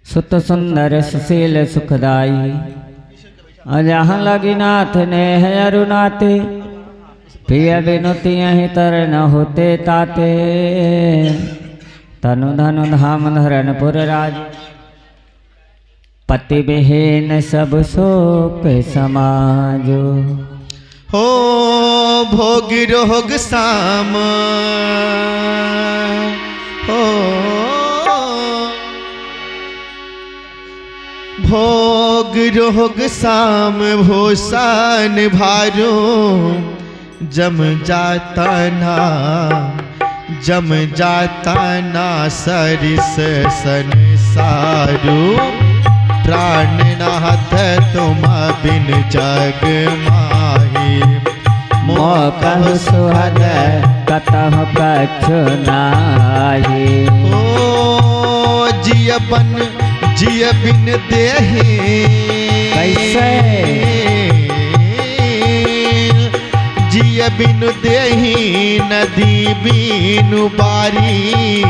सुत सुंदर सुशील सुखदाई अजहाँ लगी नाथ ने है अरुणाते प्रिय विनुति यहीं तर न होते ताते तनु धनु धाम धरनपुर राज पति विहीन सब शोक समाजो हो भोग रोग साम हो भोग रोग साम भूषण भारो जम जाता ना सरिस संसारो प्राण नाथ तुम बिन जग माही मोकह सुहद कतहु कछु नाही ओ जिय बिन देहि कैसे जिय बिन देहि नदी बिनु बारी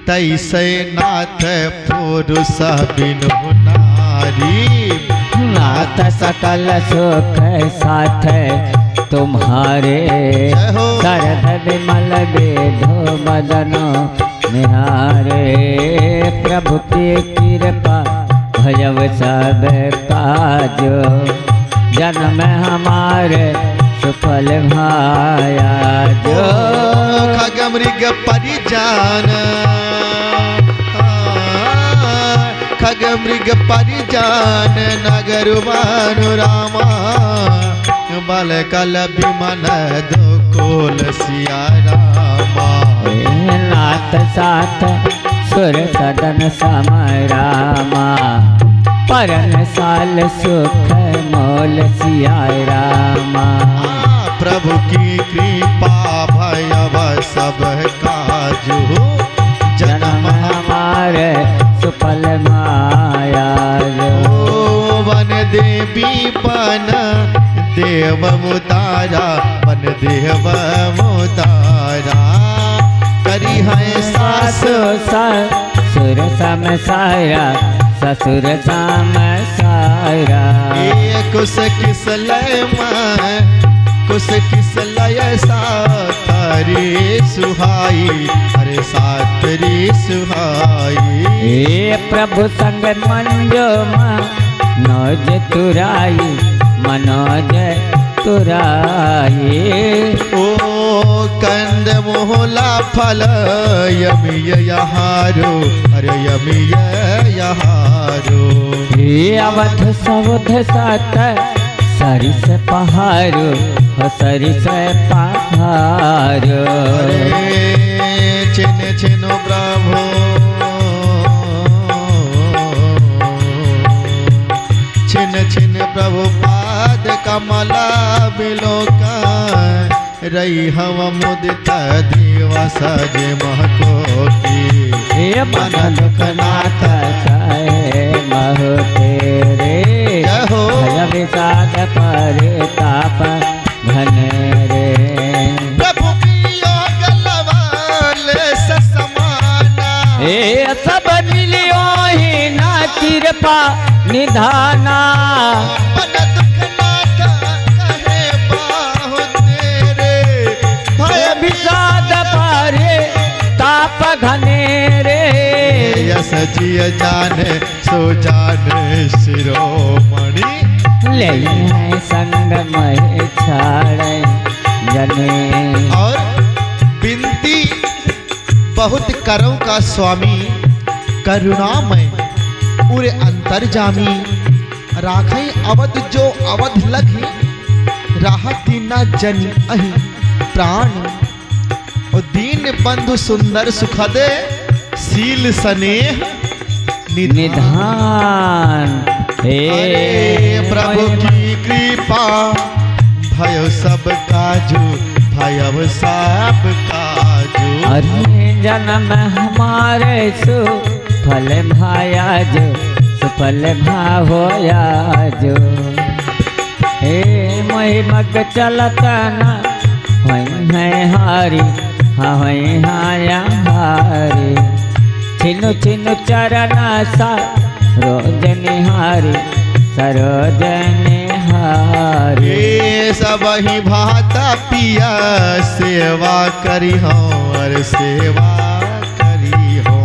तैसे नाथ पुरुष बिनु नारी नाथ सकल सुख साथ तुम्हारे शरद विमल वेदो मदनो निहारे प्रभु की कृपा भजव सब काजो जन्म हमारे सुफल भाया जो खग मृग परिजान खग मृग परिजान नगर भानु रामा बल कल विमन दुकुल सिया रामा नाथ साथ सुर सदन समरामा परन साल सुख मोल सिया रामा प्रभु की कृपा भयव सब काजू जन्म हमारे सुफल माया ओ वन देवी बन देव मुतारा बन देव मुतारा करी है सास सुर सम सारा ससुर साम सारा कुश किस लय कुश किस लय सातरी सुहाई अरे सातरी सुहाई हे प्रभु संग मंजो मनोज तुराई मनोज तुराई ओ कंद मोहला फल यमिय यहारो अरे यमिय यहारो हे अवध सवध सात सरिस पहारो हो सरिस पहारो छिन छिनो प्रभु छिन छिन प्रभु पाद कमला बिलोका रही हम मुदित दिवस जे महको की हे मन दुख नाथ कहे महु तेरे भय विषाद परिताप घन रे प्रभु की योग लवाल समाना हे सब मिलियो ही ना कृपा निधाना मन दुख नाथ कहे बाहु तेरे भय विषाद पारे ताप घने रे यस जिय जाने सो जाने शिरोमणि ले हैं संग मह छाड़े जने और बिनती बहुत करों का स्वामी करुणामय उरे अंतर्जामी राखई अवध जो अवध लगी राहती न जन अहि प्राण और दीन बंधु सुंदर सुखदे शील स्नेह निधान हे प्रभु की कृपा भयो सब काजू भयव सब काजू अरे जन्म हमारे सुफल भाया जो सुफल भावोया जो हे मई मग चलत न होई है हारी हाँ होई हाया हारी छिनु छिनु चरण सा रोज निहारी सरोज निहारी। ये सब ही भाता पिया सेवा करी हो और सेवा करी हो।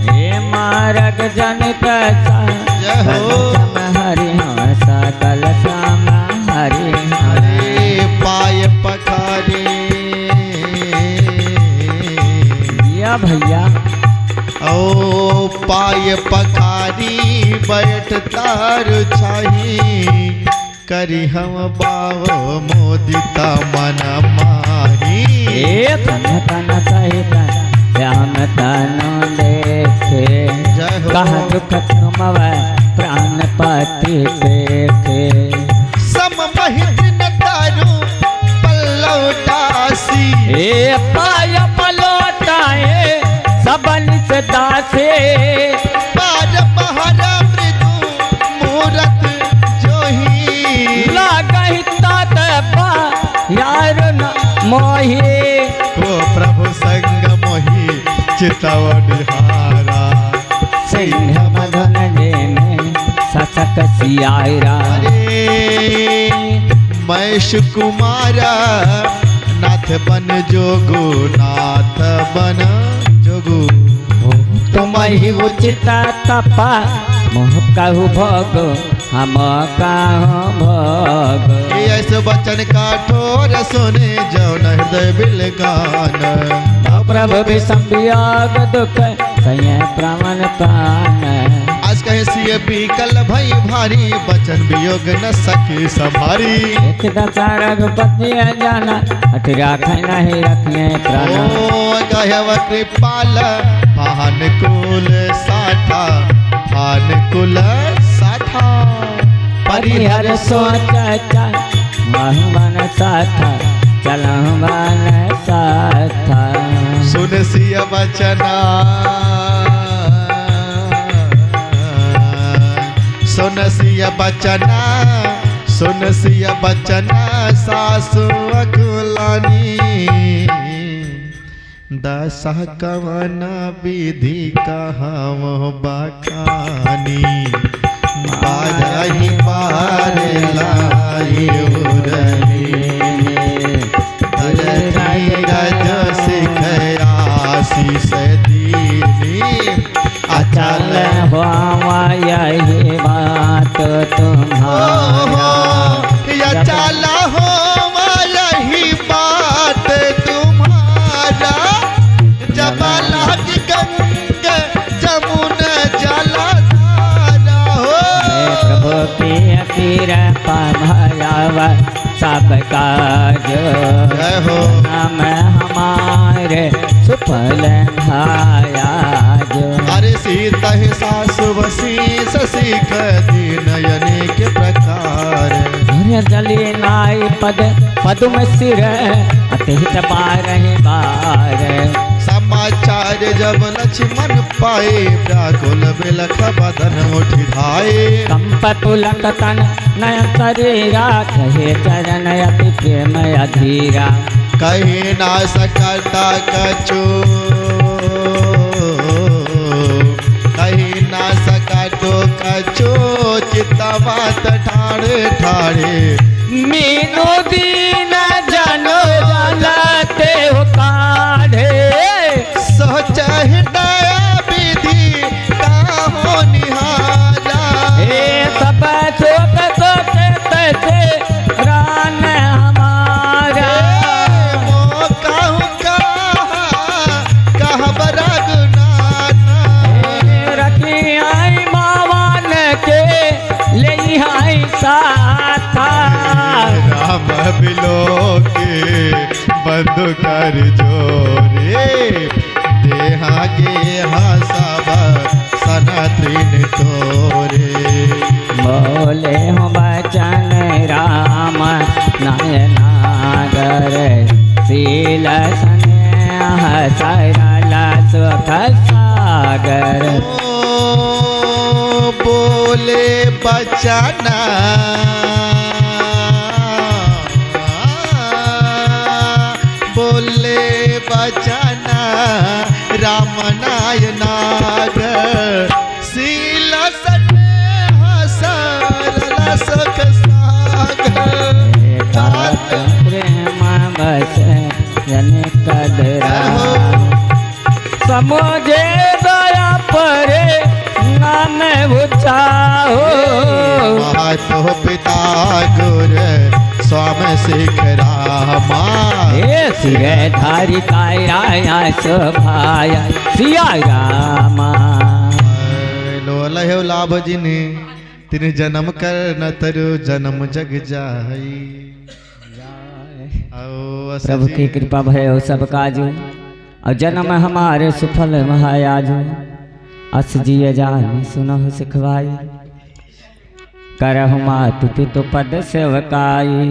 हे मारग जनित जय हो। हरि हो सकल श्याम हरि हो। अरे पाय पखारे या भैया ओ पाय पखारी बैठ तार छाही करी हम बाव मोदिता मन माही। हे तन तन सहित श्याम तनु देखे जय हो। कहा दुख तुमव प्राण पाति देखे। सम महिन तारू पल्लवटासी हे पाय पलोटाए सबन से दासे। पार पहरा मृदु मूरत जोही लागहि तात पा यार न मोहि। को प्रभु संग मोहि चितव निहारा। सिंह मधुन जेने ससक सियारा। अरे मैं सुकुमारा नाथ बन जोगु नाथ बन जोगु। तुम ही उचित तपा मोह कहु भोग हम कहु भोग। ऐसे बचन का ठोर सुने जौन हृदय बिलगान। प्रभु विषम दुख सय प्रमन प्राण। आज कहे सिय कल भई भारी बचन वियोग न सके संभारी। एक दशा रघुपति जाना हठ राखै नहीं रखिए प्राण। ओ कहे कृपाल पान कुल साठा पान कुल साठा परिहर सोच महमन साथा चलहु मन साथा। सुन सिय बचना सुन सिय बचना सुन सिय बचना सासु अकुलानी। दशा कवन विधि कहम बखानी बारही बार लाई उरली। रज सिख आशीष दीनी अचल हुआ यही बात तुम्हारा। अचल हो यही बात तुम्हारा। जब लाग गंग जमुन जलधारा हो। प्रभु की पीर भयाव सब काज। जय हो। नाम हमारे सुफल भायाज। अरे सीता ही सासु वशीष सीख दीन अनेक प्रकार। जली नाई पद पदुम सिर अतिहित बारहि बार। समाचार जब लक्ष्मण पाए व्याकुल बिलख बदन उठि धाये। कंप पुलक तन नयन शरीरा कहे चरण अति प्रेम अधीरा। कहीं ना सकता कछु कहीं ना सकतो कछु चितवात ठाड़े ठाड़े। मीनू दीन जनो जलते हो काढ़े। सोच हृदय विधि काहो निहारा। हे सब शोक सोते तैसे प्राण हमारा। मो कहूँ कहब रघुनाथ। रखी आई मावन के ले आई साथा। राम बिलो के बंधु कर जोरे। देहा गेहा सब सन तृण तोरे। बोले हो बचन राम नयनागर। शील स्नेह सरल सुख सागर। ओ बोले बचना बोले बचना राम नाय नाग शील स्नेह सरल सुख सागर प्रेम बस जन कदरा समझे दया परे नाम उचाहो मातो पिता गुर स्वामी सिख रामा हे सिर धारी काया सभाया सिया रामा लो लहो लाभ जिने तिन जन्म कर न तरु जन्म जग जाई प्रभु की कृपा भयो सब काजू और जन्म हमारे सुफल महायाजू अस जिय जान सुनहु सिखवाई करहु मातु पितु पद सेवकाई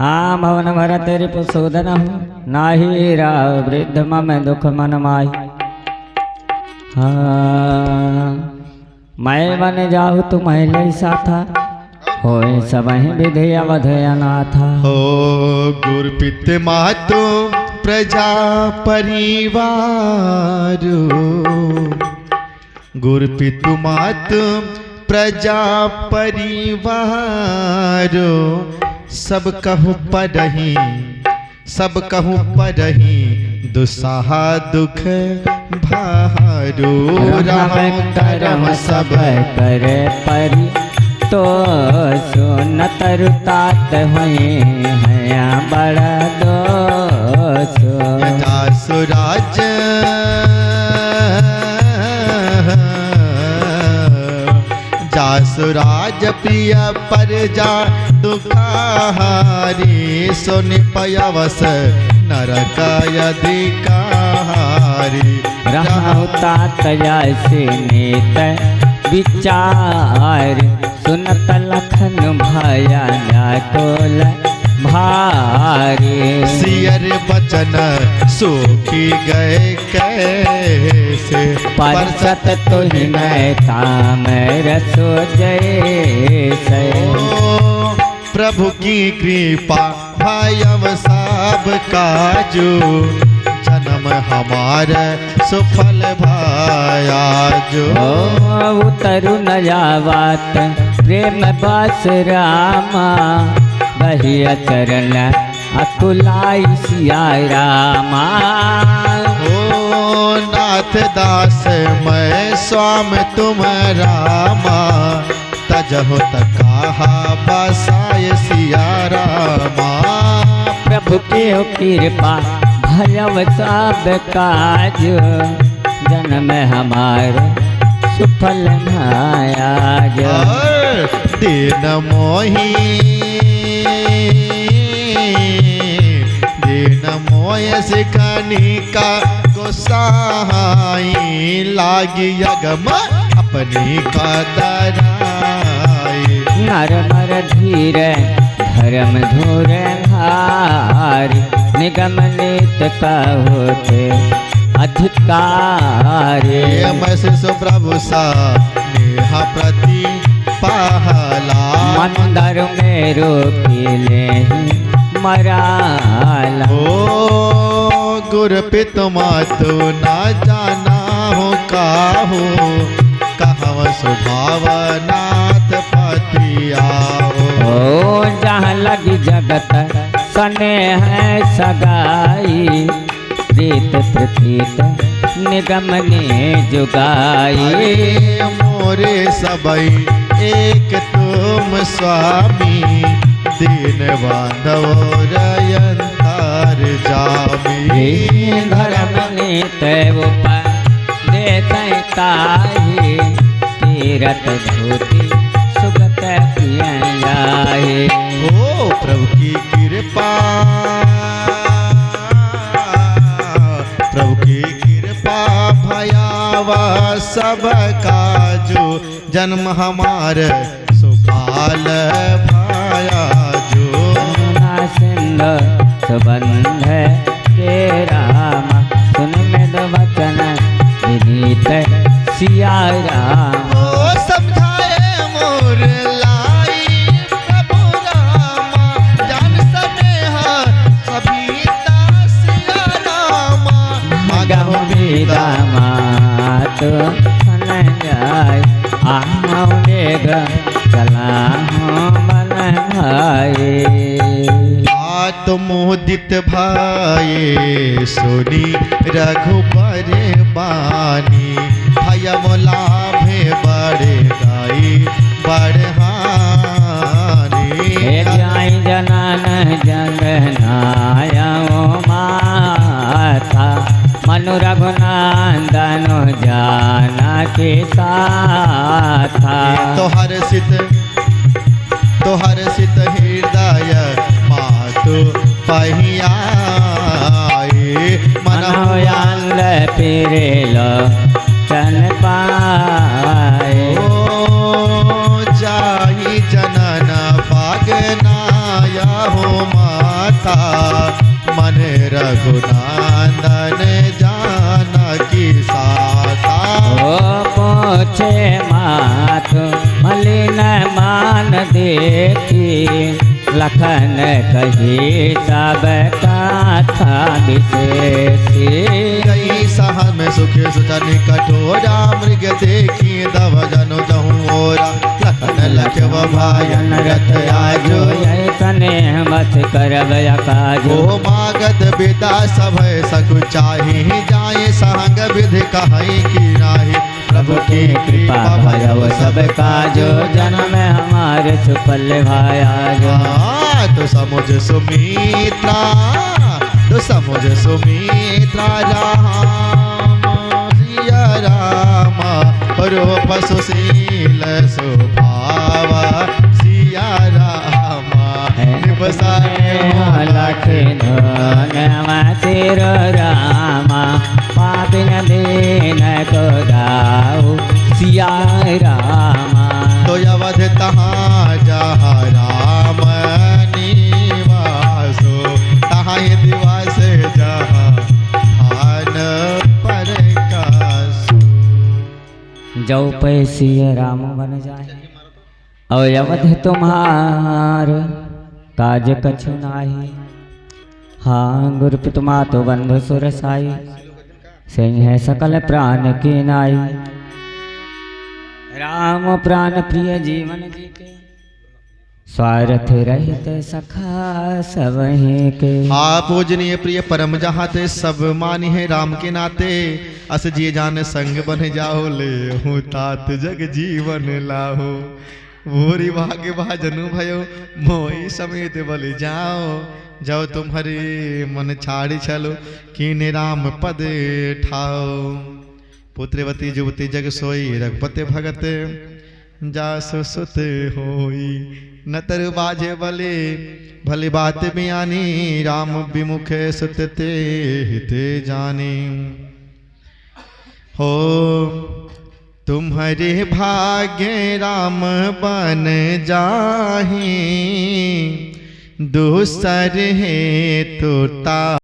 हाँ भवन भर तेरे पुसोदन नाही राव वृद्ध मम दुख मन माई हाँ मैं बन जाहु तुम्हें लई साथा होए सबहि विधि अवध अनाथा हो गुर पित मातु प्रजा परिवार गुर पितु मातु प्रजा परिवार सब कहु पढ़ही दुसाहा दुख भारो राम करम सब कर परि तो सुन तरु तात हुए हैं बड़ा दोष यथा सुराज जासुराज प्रिय परजा दुखारी सुनि पयवस नरकाय अधिकारी तात जैसे नेत विचार सुनत लखन भया कोल भारी सियर बचन सोखी गए कैसे परसत तुहि मैं ताम रसो जैसे प्रभु की कृपा भयव सब काजू जन्म हमारे सुफल भाया जो उतरु न जावत प्रेम बस रामा बहिया चरण अकुलाई सिया रामा ओ नाथ दास मैं स्वामी तुम रामा तजहो तकाहा बसाय सिया रामा प्रभु के कृपा भयव सब काज जन्म हमारे सुफल भायाज दीन मोह सिखनी का गोसाई लागी यगम अपनी का दराई नर मर धीर धर्म धूर हारी निगम नीत का होते अधिकारी शिशु प्रभु सा नेहा प्रति पहला मंदर में रोकिले मराला ओ गुर पित मातु ना जाना हो काहू कहव स्वभाव नाथ पतियाओ ओ जहाँ लगी जगत सने है सगाई प्रीत प्रतीत निगम ने जुगाई मोरे सबई एक तुम स्वामी दीन बांधव रयंतार जामी धर्म नीत ऊपर देते ताही तीरथ धोती सुगत पियाए ओ प्रभु की कृपा भयावा सब काजू जन्म हमार सुपाल भाया जो सिंध सुबंध के राम सुन में वचन विनीत सिया राम ओ समझाए मोर लाई प्रभु रामा जान स्नेह सभी सिया रामा मगह सीधा मात बन जाए आमने चला हूँ बन भाई आत्मोदित भाई सुनी रघुबर बानी भयम लाभे बड़े गाई बढ़ानी जाई जनन जगनाया माता मनु रघुनंदन जाना के साथ तोहर सित हृदय मातु पहियाए मनोयांग पिरेल चन पाए जाहि जनन पागनाया हो माता मन रघुनंदन जानकी साता पूछे मात मलिन मान देखी लखन कही सब कथा विशेषी गई सहन में सुखे सुचन कठोरा मृग देखी दव जनु जहूँ ओरा लखन लखव भायन रथ आजो तने मत करब काजो मागध बिदा सब सकु चाही जाए सहंग विधि कहीं की नाही प्रभु की कृपा भयव सब काजो जन्म हमारे छुपल भाया जो तो समुझ सुमित्रा राम सिया राम रूप सुशील सुभाव सिया राम लखन सिर रामा पापिन दीन को दाऊ सिया रामा तो अवध तहाँ जहाँ राम निवासो तहाँ दिवस जहाँ भान पर कासो जो पैसी राम बन जाए और अवध तुम्हार काज कछु नाही हाँ गुरुपित मातो बंधु सुरसाई सिंह सकल प्राण की नाई राम प्राण प्रिय जीवन जी के स्वार्थ रहित सखा सब के हाँ पूजनीय प्रिय परम जहाते सब मानी है राम के नाते अस जिए जान संग बन जाओ ले हूँ तात जग जीवन लाहो भूरी भाग्य भाजनु भयो मोई समेत बलि जाओ जाओ तुम्हारे मन छाड़ी चलो कीने राम पद ठाओ पुत्रवती जुवती जग सोई रघुपति भगत जासु सुत होई नतर बाजे बले भली बात बियानी राम विमुख सुत ते हिते जानी हो तुम्हारे भाग्य राम बन जाही दूसर है तो